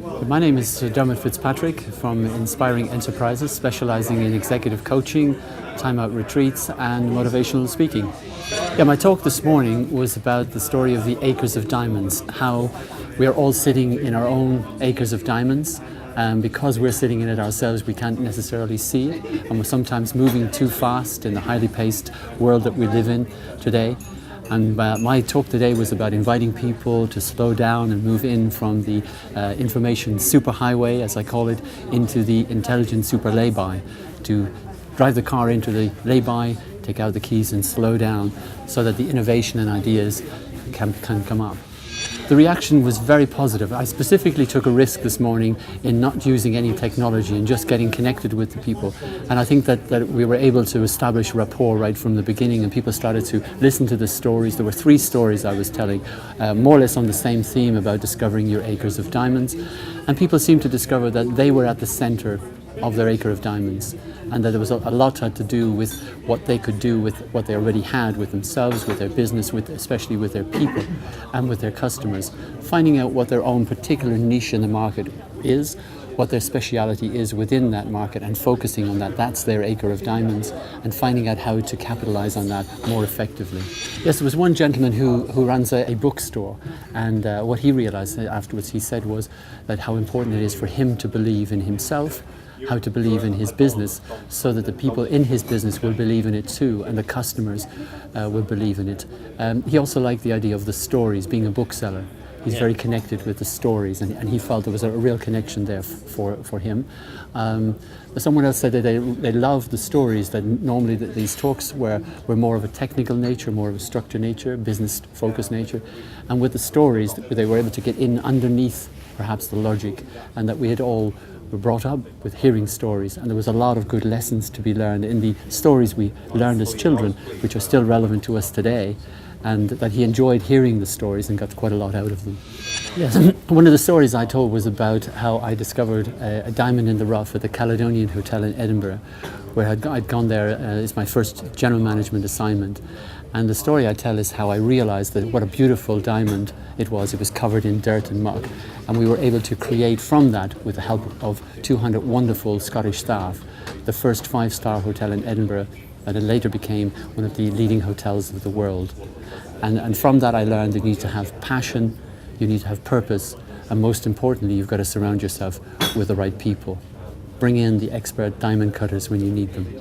My name is Dermot Fitzpatrick from Inspiring Enterprises, specializing in executive coaching, time-out retreats and motivational speaking. My talk this morning was about the story of the acres of diamonds, how we are all sitting in our own acres of diamonds, and because we're sitting in it ourselves, we can't necessarily see it, and we're sometimes moving too fast in the highly paced world that we live in today. And my talk today was about inviting people to slow down and move in from the information superhighway, as I call it, into the intelligent super lay-by, to drive the car into the lay-by, take out the keys and slow down so that the innovation and ideas can come up. The reaction was very positive. I specifically took a risk this morning in not using any technology and just getting connected with the people. And I think that we were able to establish rapport right from the beginning, and people started to listen to the stories. There were 3 stories I was telling, more or less on the same theme about discovering your acres of diamonds. And people seemed to discover that they were at the center of their acre of diamonds, and that there was a lot had to do with what they could do with what they already had, with themselves, with their business, especially with their people and with their customers, finding out what their own particular niche in the market is, what their speciality is within that market, and focusing on that. That's their acre of diamonds, and finding out how to capitalize on that more effectively. Yes, there was one gentleman who runs a bookstore, and what he realized afterwards, he said, was that how important it is for him to believe in himself, how to believe in his business, so that the people in his business will believe in it too, and the customers will believe in it. He also liked the idea of the stories, being a bookseller. He's very connected with the stories, and he felt there was a real connection there for him. Someone else said that they loved the stories, that normally these talks were more of a technical nature, more of a structured nature, business focused nature, and with the stories they were able to get in underneath perhaps the logic, and that we had all were brought up with hearing stories, and there was a lot of good lessons to be learned in the stories we learned as children, which are still relevant to us today, and that he enjoyed hearing the stories and got quite a lot out of them. Yes, one of the stories I told was about how I discovered a diamond in the rough at the Caledonian Hotel in Edinburgh, where I'd gone there as my first general management assignment. And the story I tell is how I realized that what a beautiful diamond it was. It was covered in dirt and muck, and we were able to create from that, with the help of 200 wonderful Scottish staff, the first 5-star hotel in Edinburgh, and it later became one of the leading hotels of the world. And from that I learned that you need to have passion, you need to have purpose, and most importantly, you've got to surround yourself with the right people. Bring in the expert diamond cutters when you need them.